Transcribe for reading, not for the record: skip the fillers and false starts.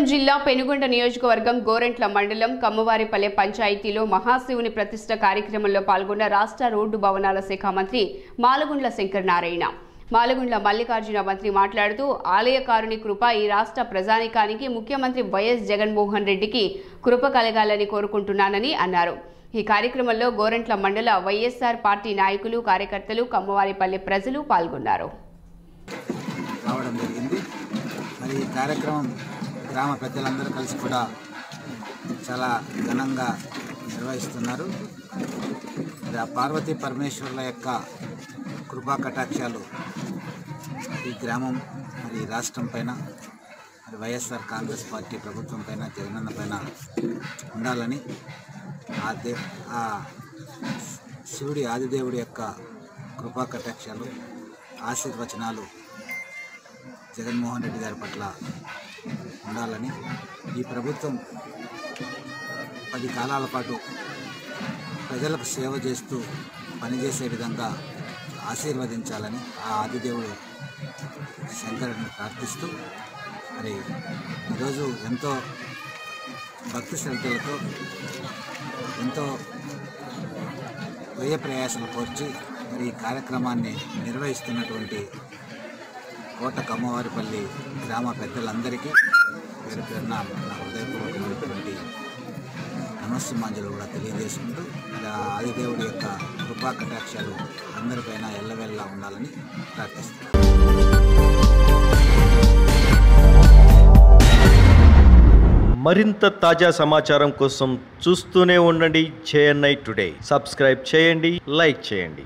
జిల్లా పెనుగొండ నియోజకవర్గం గోరెంట్ల మండలం కమ్మవారిపల్లె పంచాయతీలో మహాశివుని ప్రతిష్ఠ కార్యక్రమంలో పాల్గొన్న రాష్ట్ర రోడ్డు భవనాల శాఖ మంత్రి మాలగుండ్ల శంకర్ నారాయణ. మాలగుండ్ల మల్లికార్జున మంత్రి మాట్లాడుతూ ఆలయకారుని కృప ఈ రాష్ట్ర ప్రజానికానికి ముఖ్యమంత్రి వైఎస్ జగన్మోహన్ రెడ్డికి కృప కలగాలని కోరుకుంటున్నానని అన్నారు. ఈ కార్యక్రమంలో గోరెంట్ల మండల వైఎస్ఆర్ పార్టీ నాయకులు, కార్యకర్తలు, కమ్మవారిపల్లె ప్రజలు పాల్గొన్నారు. గ్రామ పెద్దలందరూ కలిసి కూడా చాలా ఘనంగా నిర్వహిస్తున్నారు. ఆ పార్వతీ పరమేశ్వరుల యొక్క కృపా కటాక్షాలు ఈ గ్రామం మరి రాష్ట్రం పైన మరి వైఎస్ఆర్ కాంగ్రెస్ పార్టీ ప్రభుత్వం పైన, జగనన్న పైన ఉండాలని ఆ శివుడి ఆదిదేవుడి యొక్క కృపా కటాక్షాలు, ఆశీర్వచనాలు జగన్మోహన్ రెడ్డి గారి పట్ల ఉండాలని, ఈ ప్రభుత్వం 10 కాలాల పాటు ప్రజలకు సేవ చేస్తూ పనిచేసే విధంగా ఆశీర్వదించాలని ఆ ఆదిదేవుడు శంకరుని ప్రార్థిస్తూ మరి ఈరోజు ఎంతో భక్తి శ్రద్ధలతో ఎంతో వ్యయ ప్రయాసాలు కోర్చి మరి ఈ కార్యక్రమాన్ని నిర్వహిస్తున్నటువంటి కోట కమ్మవారిపల్లి గ్రామ పెద్దలందరికీ పేరు పేరున నా హృదయపూర్వకమైనటువంటి నమస్సుమాంజలు కూడా తెలియజేసుకుంటూ ఆదిదేవుడి యొక్క కృపా కటాక్షాలు అందరిపైన ఎల్లవెల్లా ఉండాలని ప్రార్థిస్తున్నాను. మరింత తాజా సమాచారం కోసం చూస్తూనే ఉండండి JNI టుడే. సబ్స్క్రైబ్ చేయండి, లైక్ చేయండి.